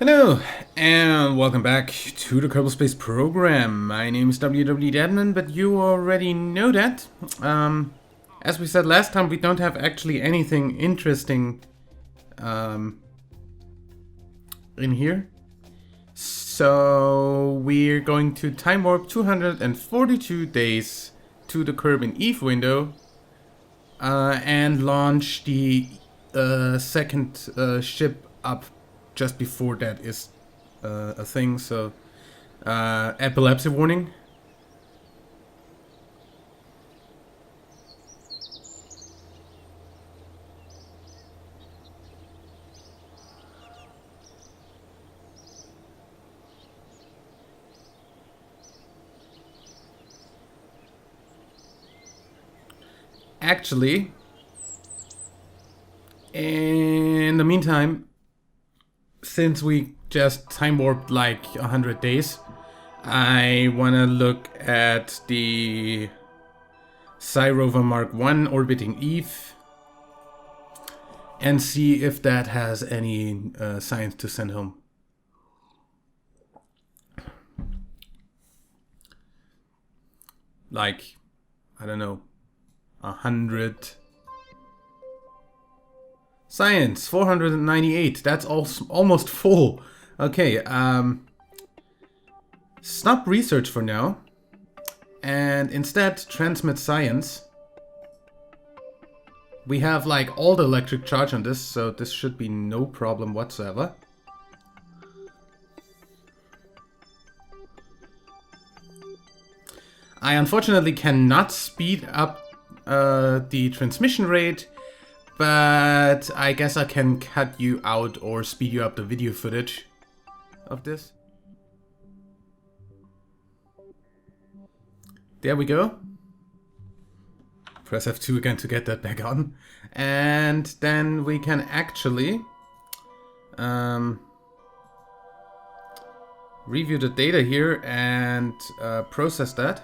Hello, and welcome back to the Kerbal Space Program. My name is Deadman, but you already know that. As we said last time, we don't have actually anything interesting in here. So we're going to time warp 242 days to the Kerb and Eve window and launch the second ship up just before that is a thing. So epilepsy warning. Actually, in the meantime, since we just time warped like 100 days, I wanna look at the Rover Mark 1 orbiting Eve and see if that has any science to send home. Like, I don't know, 100 science, 498. That's almost full. Okay, stop research for now and instead transmit science. We have like all the electric charge on this, so this should be no problem whatsoever. I unfortunately cannot speed up the transmission rate, but I guess I can cut you out or speed you up the video footage of this. There we go. Press F2 again to get that back on. And then we can actually review the data here and process that.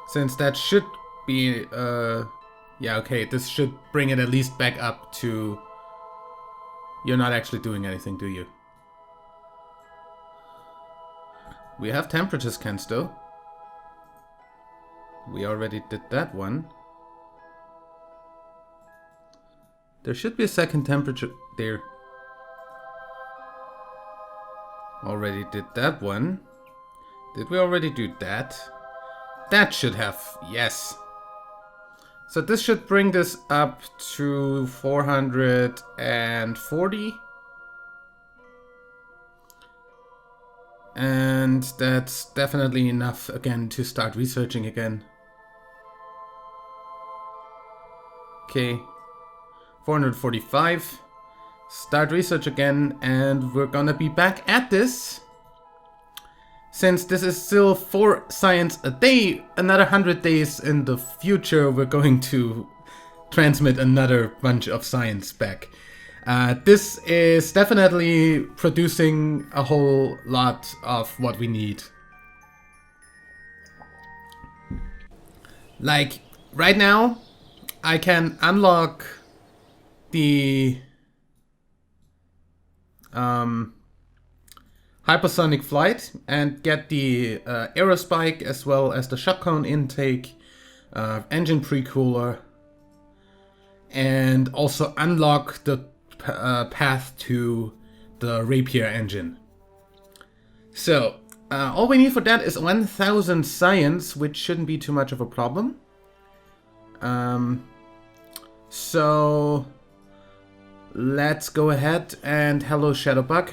Since that should be, yeah, okay, this should bring it at least back up to... You're not actually doing anything, do you? We have temperature scans, though. We already did that one. There should be a second temperature there. Already did that one. Did we already do that? That should have, yes. So this should bring this up to 440. And that's definitely enough again to start researching again. Okay, 445. Start research again, and we're gonna be back at this. Since this is still 4 science a day, another 100 days in the future, we're going to transmit another bunch of science back. This is definitely producing a whole lot of what we need. Like, right now, I can unlock the hypersonic flight and get the aerospike as well as the shock cone intake, engine pre-cooler, and also unlock the path to the Rapier engine. So all we need for that is 1000 science, which shouldn't be too much of a problem. So let's go ahead and hello Shadowbug.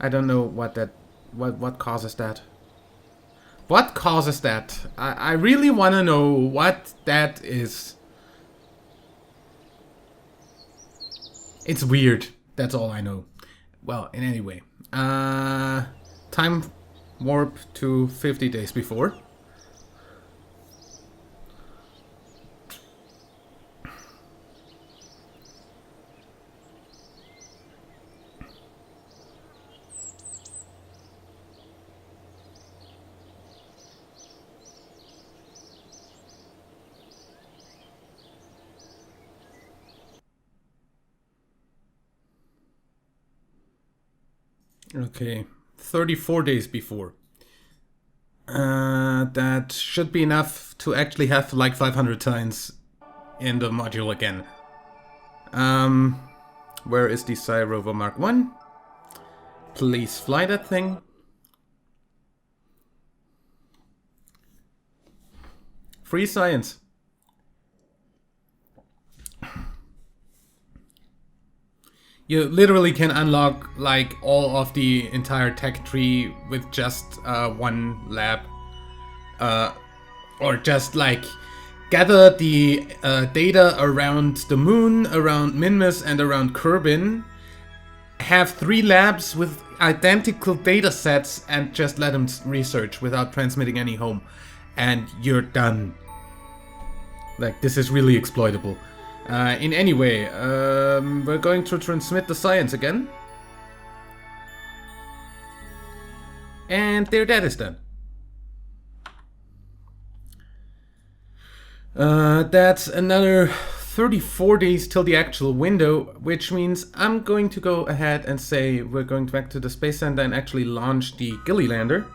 I don't know what causes that. What causes that? I really want to know what that is. It's weird. That's all I know. Well, in any way. Time warp to 50 days before. Okay, 34 days before. That should be enough to actually have like 500 signs in the module again. Where is the Sci Rover Mark 1? Please fly that thing. Free science. You literally can unlock like all of the entire tech tree with just one lab. Or just like gather the data around the moon, around Minmus, and around Kerbin. Have 3 labs with identical data sets and just let them research without transmitting any home. And you're done. Like, this is really exploitable. In any way, we're going to transmit the science again. And there, that is done. That's another 34 days till the actual window, which means I'm going to go ahead and say we're going back to the Space Center and actually launch the Gilly lander.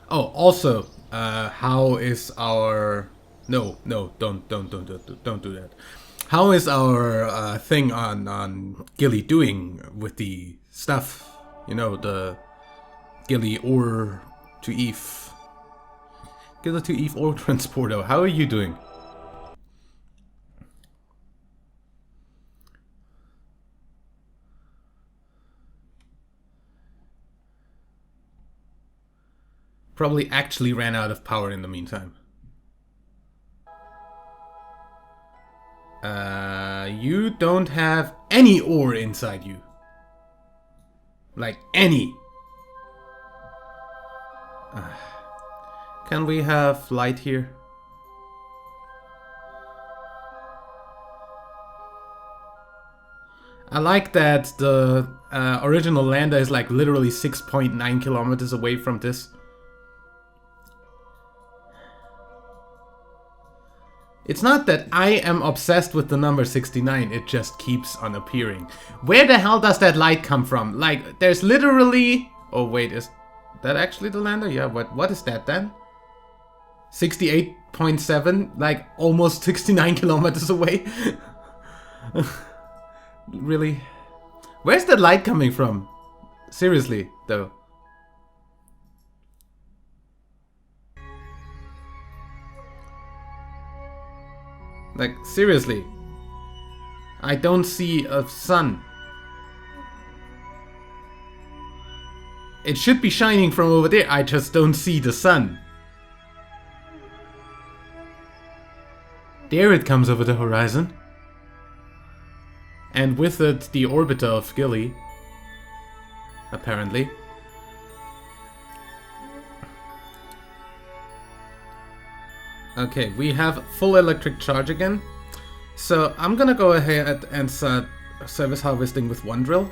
Oh, also, how is our... No, don't do that. How is our thing on Gilly doing with the stuff? You know, the Gilly ore to Eve. Gilly to Eve ore transporter. How are you doing? Probably actually ran out of power in the meantime. You don't have any ore inside you. Like, any. Can we have light here? I like that the original lander is like literally 6.9 kilometers away from this. It's not that I am obsessed with the number 69, it just keeps on appearing. Where the hell does that light come from? Like, there's literally... Oh wait, is that actually the lander? Yeah, what is that then? 68.7? Like, almost 69 kilometers away? Really? Where's that light coming from? Seriously, though. Like, seriously. I don't see a sun. It should be shining from over there, I just don't see the sun. There it comes over the horizon. And with it, the orbiter of Gilly. Apparently. Okay, we have full electric charge again. So I'm gonna go ahead and start service harvesting with one drill.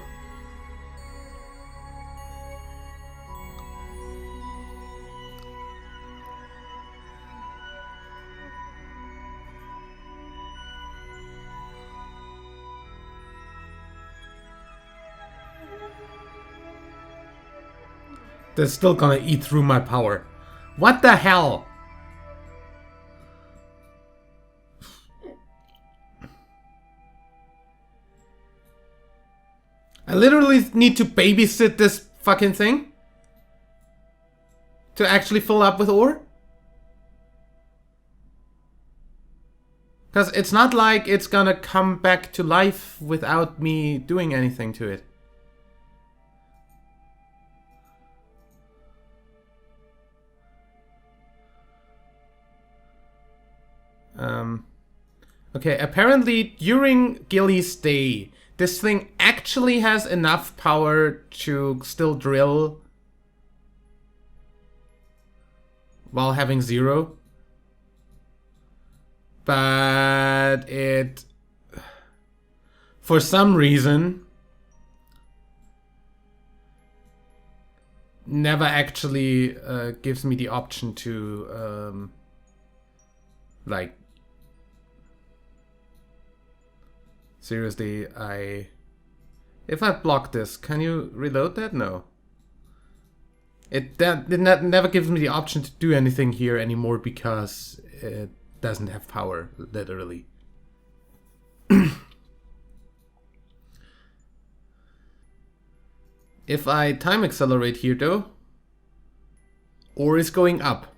They're still gonna eat through my power. What the hell? I literally need to babysit this fucking thing? To actually fill up with ore? Because it's not like it's gonna come back to life without me doing anything to it. Okay, apparently during Gilly's stay, this thing actually has enough power to still drill while having 0. But it, for some reason, never actually gives me the option to like, seriously, if I block this, can you reload that? No. It never gives me the option to do anything here anymore because it doesn't have power, literally. If I time accelerate here though, ore is going up.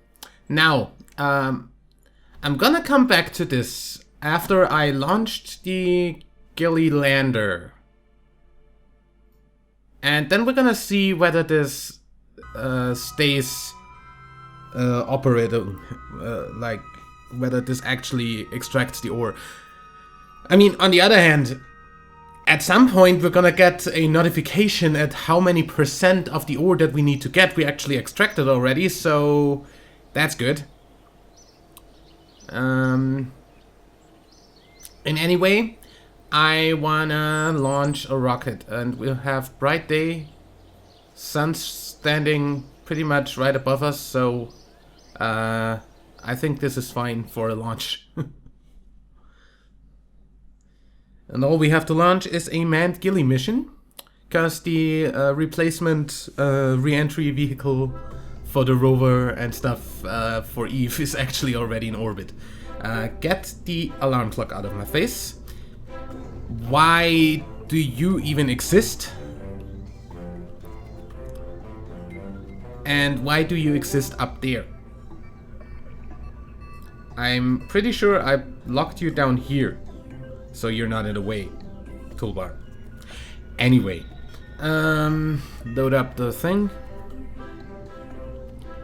Now, I'm gonna come back to this after I launched the Gilly lander. And then we're gonna see whether this stays operating, like whether this actually extracts the ore. I mean, on the other hand, at some point we're gonna get a notification at how many % of the ore that we need to get we actually extracted already, so that's good. In any way, I wanna launch a rocket and we'll have bright day, sun standing pretty much right above us, so I think this is fine for a launch. And all we have to launch is a manned Gilly mission, because the replacement re-entry vehicle for the rover and stuff for Eve is actually already in orbit. Get the alarm clock out of my face. Why do you even exist? And why do you exist up there? I'm pretty sure I locked you down here, so you're not in the way. Toolbar. Anyway, load up the thing.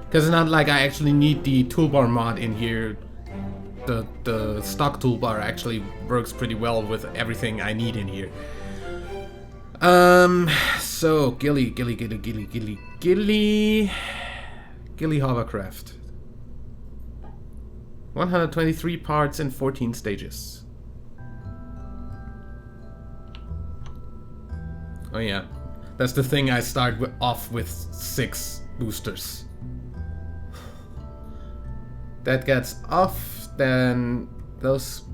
Because it's not like I actually need the toolbar mod in here. The stock toolbar actually works pretty well with everything I need in here. So Gilly hovercraft. 123 parts and 14 stages. Oh yeah, that's the thing, I start off with 6 boosters. That gets off, then those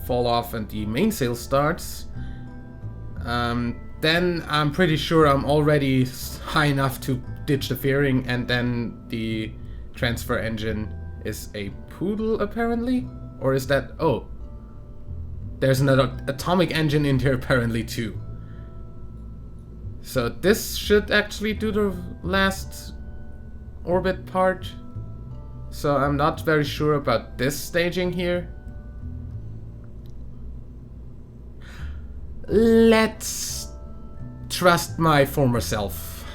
fall off and the mainsail starts. Then I'm pretty sure I'm already high enough to ditch the fairing, and then the transfer engine is a poodle apparently? Or is that... oh. There's another atomic engine in here apparently too. So this should actually do the last orbit part. So I'm not very sure about this staging here. Let's trust my former self.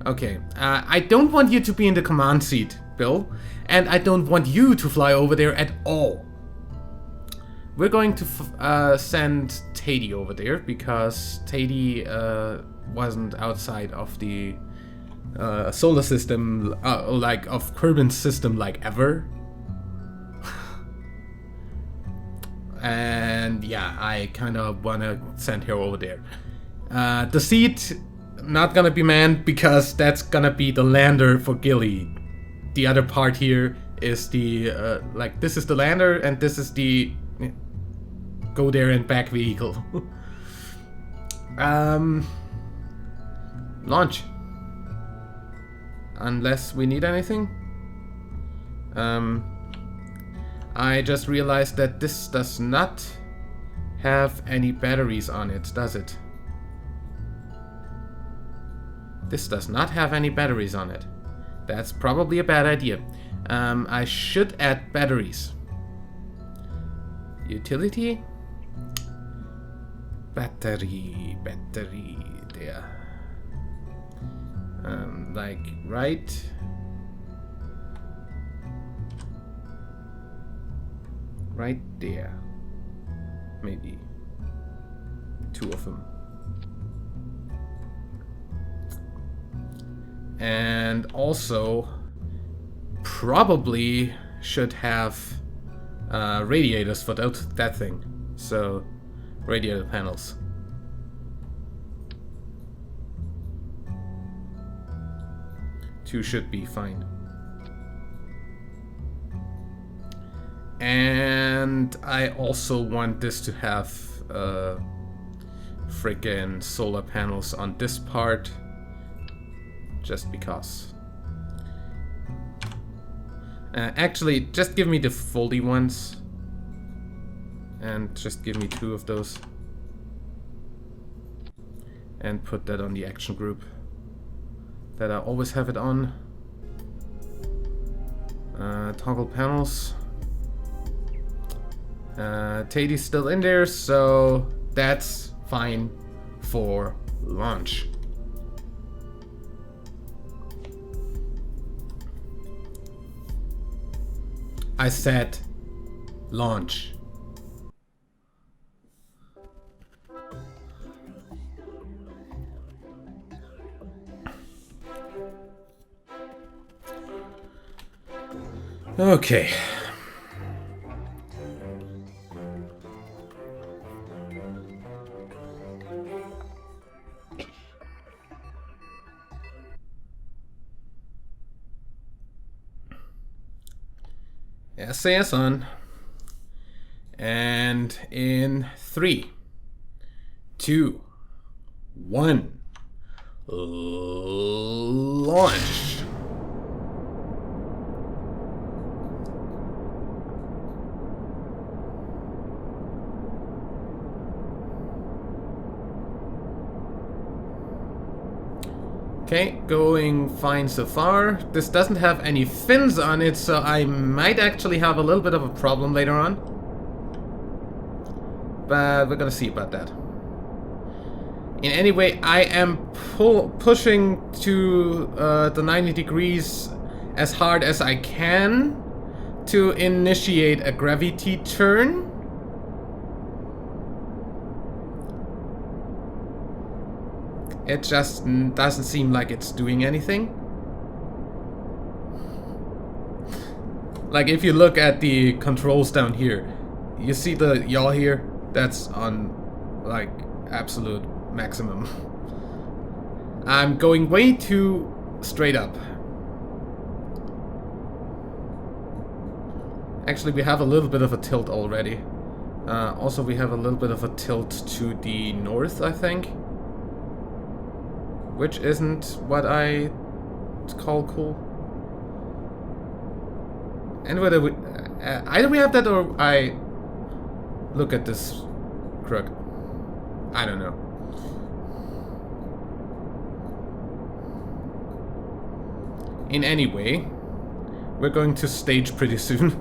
Okay, I don't want you to be in the command seat, Bill. And I don't want you to fly over there at all. We're going to send Tady over there, because Tady wasn't outside of the solar system, like of Kerbin's system, like ever. And yeah, I kind of want to send her over there. The seat, not gonna be manned, because that's gonna be the lander for Gilly. The other part here is the, like, this is the lander, and this is the go there and back vehicle. Launch. Unless we need anything. I just realized that this does not have any batteries on it, does it? This does not have any batteries on it. That's probably a bad idea. I should add batteries. Utility? Battery, there. Like right there. Maybe 2 of them. And also probably should have radiators for that thing. So radiator panels. 2 should be fine. And I also want this to have freaking solar panels on this part, just because. Actually, just give me the foldy ones, and just give me 2 of those, and put that on the action group that I always have it on. Toggle panels. Tady's still in there, so that's fine for launch. I said launch. Okay. SAS on. And in 3, 2, 1, launch. Okay, going fine so far. This doesn't have any fins on it, so I might actually have a little bit of a problem later on. But we're gonna see about that. In any way, I am pushing to the 90 degrees as hard as I can to initiate a gravity turn. It just doesn't seem like it's doing anything. Like, if you look at the controls down here, you see the yaw here? That's on, like, absolute maximum. I'm going way too straight up. Actually, we have a little bit of a tilt already. Also, we have a little bit of a tilt to the north, I think. Which isn't what I call cool. And whether we... either we have that or I look at this crook. I don't know. In any way, we're going to stage pretty soon.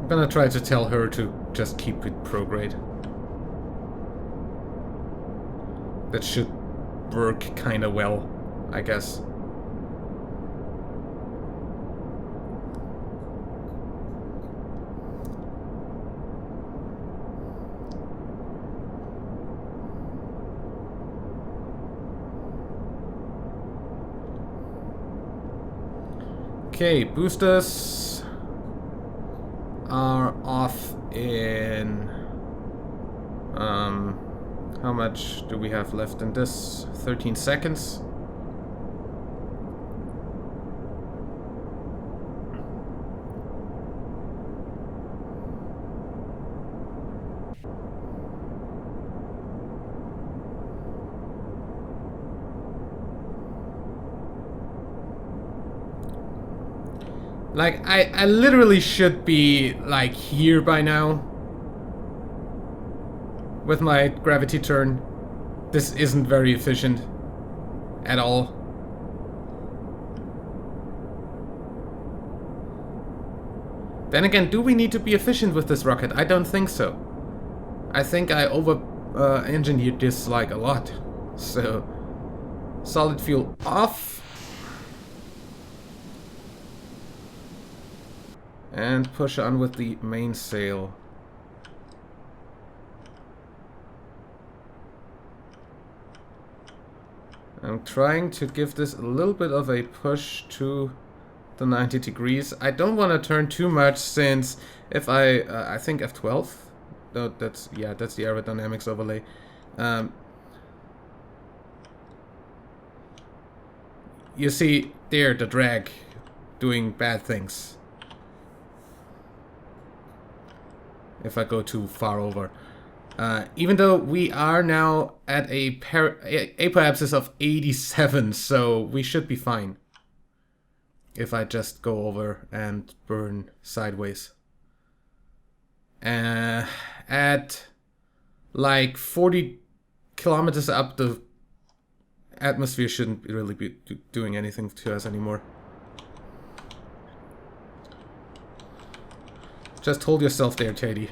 I'm gonna try to tell her to just keep it prograde. That should work kinda well, I guess. Okay, boosters are off in how much do we have left in this? 13 seconds. Like, I literally should be, like, here by now. With my gravity turn. This isn't very efficient. At all. Then again, do we need to be efficient with this rocket? I don't think so. I think I over-engineered this, like, a lot. So, solid fuel off. And push on with the mainsail. I'm trying to give this a little bit of a push to the 90 degrees. I don't want to turn too much, since if I think F12. No, that's the aerodynamics overlay. you see there the drag doing bad things. If I go too far over. Even though we are now at a apoapsis of 87, so we should be fine. If I just go over and burn sideways. At like 40 kilometers up, the atmosphere shouldn't really be doing anything to us anymore. Just hold yourself there, Teddy.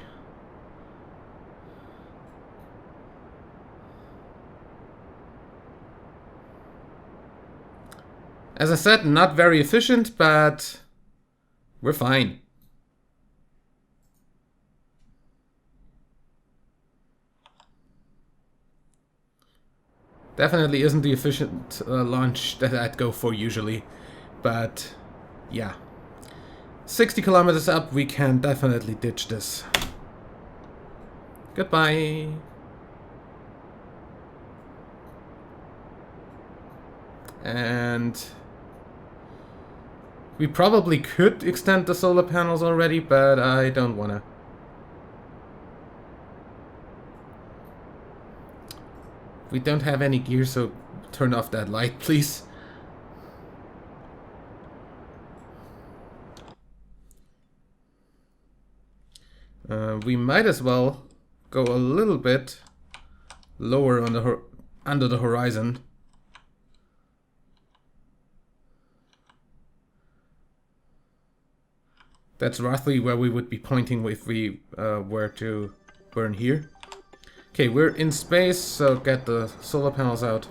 As I said, not very efficient, but we're fine. Definitely isn't the efficient launch that I'd go for usually, but yeah. 60 kilometers up, we can definitely ditch this. Goodbye. And we probably could extend the solar panels already, but I don't wanna. We don't have any gear, so turn off that light, please. We might as well go a little bit lower on the under the horizon. That's roughly where we would be pointing if we were to burn here. Okay, we're in space, so get the solar panels out.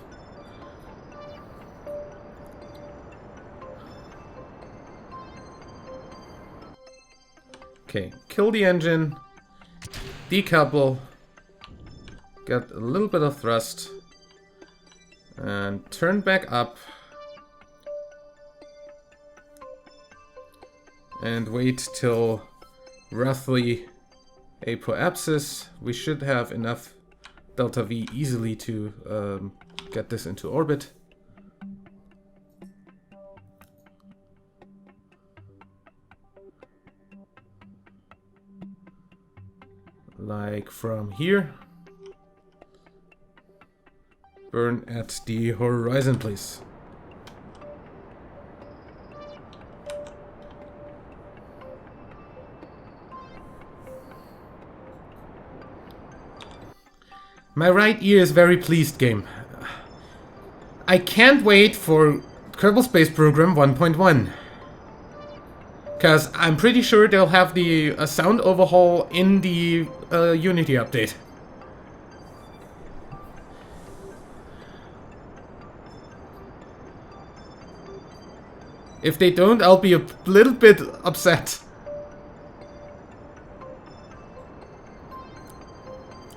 Okay, kill the engine, decouple, get a little bit of thrust, and turn back up. And wait till roughly apoapsis. We should have enough delta V easily to get this into orbit. Like from here. Burn at the horizon, please. My right ear is very pleased, game. I can't wait for Kerbal Space Program 1.1. Because I'm pretty sure they'll have the sound overhaul in the Unity update. If they don't, I'll be a little bit upset.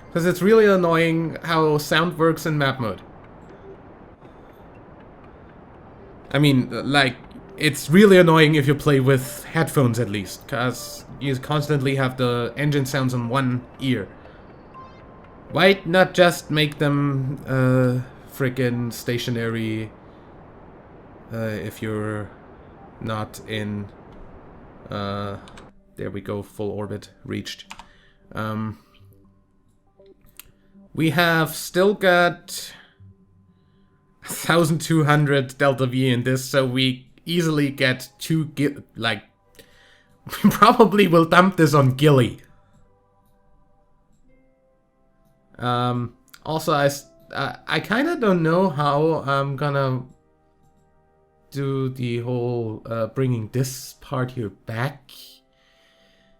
Because it's really annoying how sound works in map mode. I mean, like, it's really annoying if you play with headphones at least, because you constantly have the engine sounds on one ear. Why not just make them frickin' stationary if you're not in... there we go, full orbit reached. We have still got 1200 delta V in this, so we easily get like, we probably will dump this on Gilly. Also, I kind of don't know how I'm gonna do the whole bringing this part here back,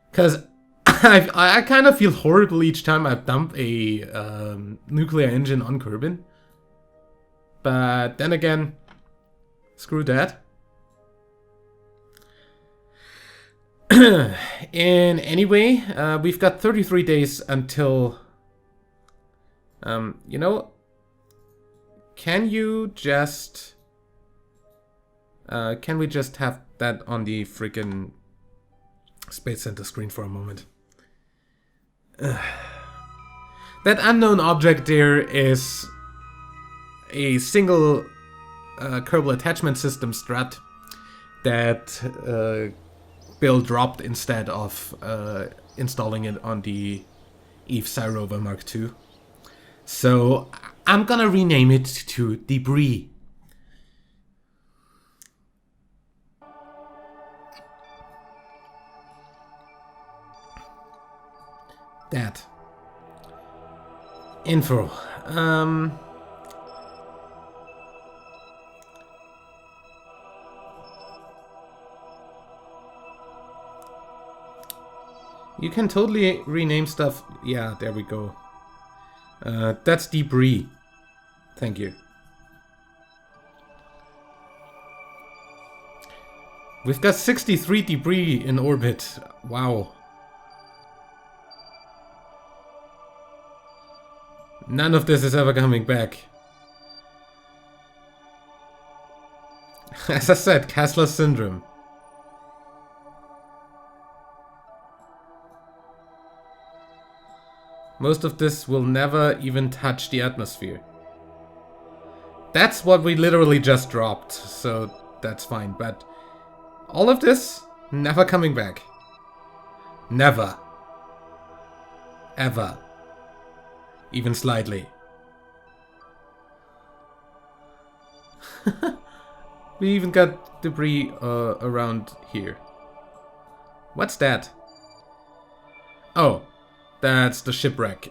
because I kind of feel horrible each time I dump a nuclear engine on Kerbin. But then again, screw that. In any way, we've got 33 days until... you know, can you just... can we just have that on the freaking Space Center screen for a moment? That unknown object there is a single Kerbal Attachment System strut that Bill dropped instead of installing it on the Eve Psi Rover Mark II. So I'm gonna rename it to Debris. That. Info. You can totally rename stuff. Yeah, there we go. That's Debris. Thank you. We've got 63 debris in orbit. Wow. None of this is ever coming back. As I said, Kessler syndrome. Most of this will never even touch the atmosphere. That's what we literally just dropped, so that's fine. But all of this, never coming back. Never. Ever. Even slightly. We even got debris around here. What's that? Oh. That's the shipwreck.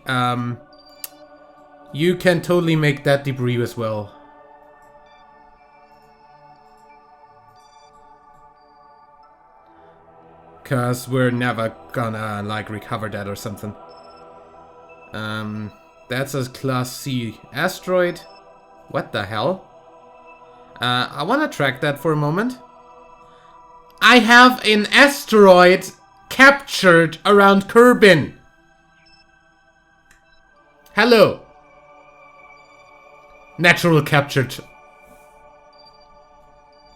You can totally make that debris as well. Cause we're never gonna like recover that or something. That's a Class C asteroid. What the hell? I wanna track that for a moment. I have an asteroid captured around Kerbin. Hello. Natural captured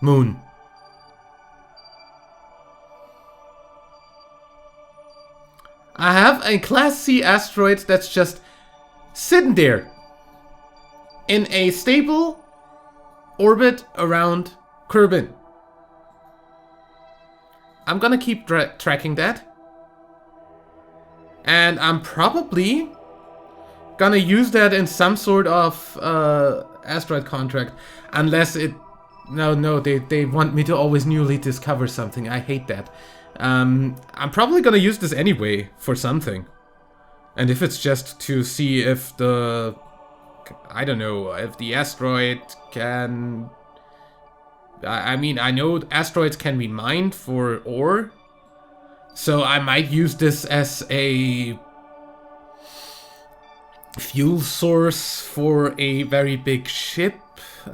moon. I have a Class C asteroid that's just sitting there in a stable orbit around Kerbin. I'm gonna keep tracking that. And I'm probably gonna use that in some sort of asteroid contract, unless it... No, they want me to always newly discover something. I hate that. I'm probably gonna use this anyway for something. And if it's just to see if the... I don't know, if the asteroid can... I mean, I know asteroids can be mined for ore, so I might use this as a fuel source for a very big ship.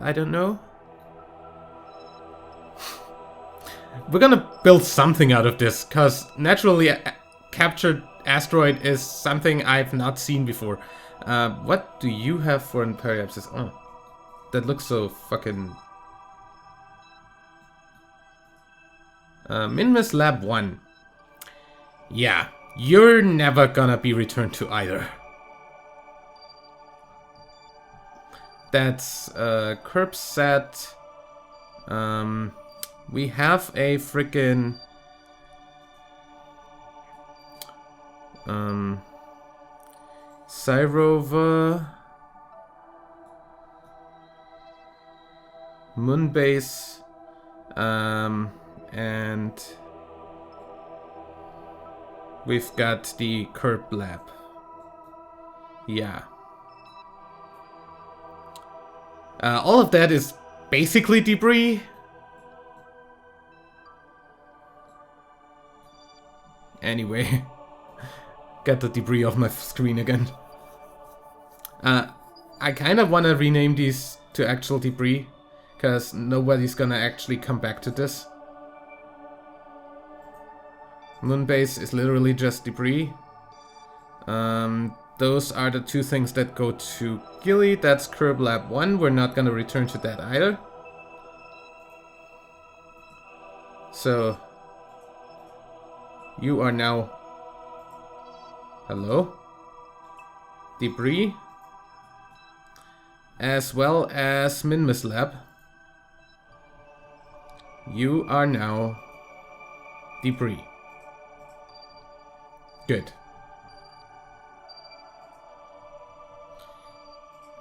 I don't know. We're gonna build something out of this, because naturally captured asteroid is something I've not seen before. What do you have for an periapsis? Oh, that looks so fucking... Minmus Lab 1. Yeah, you're never gonna be returned to either. That's Kerbsat. We have a frickin' Psi Rover, Moonbase, and we've got the Kerb Lab. Yeah. All of that is basically debris. Anyway, get the debris off my screen again. I kind of want to rename these to actual debris, because nobody's gonna actually come back to this. Moonbase is literally just debris. Those are the two things that go to Gilly. That's Kerb Lab 1. We're not gonna return to that either. So, you are now... Hello? Debris. As well as Minmus Lab. You are now debris. Good.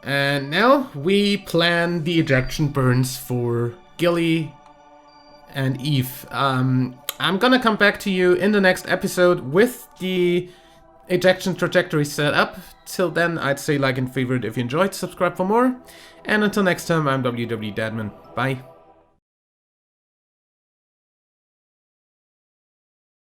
And now we plan the ejection burns for Gilly and Eve. I'm gonna come back to you in the next episode with the ejection trajectory set up. Till then, I'd say like and favorite if you enjoyed, subscribe for more. And until next time, I'm WW Dadman. Bye.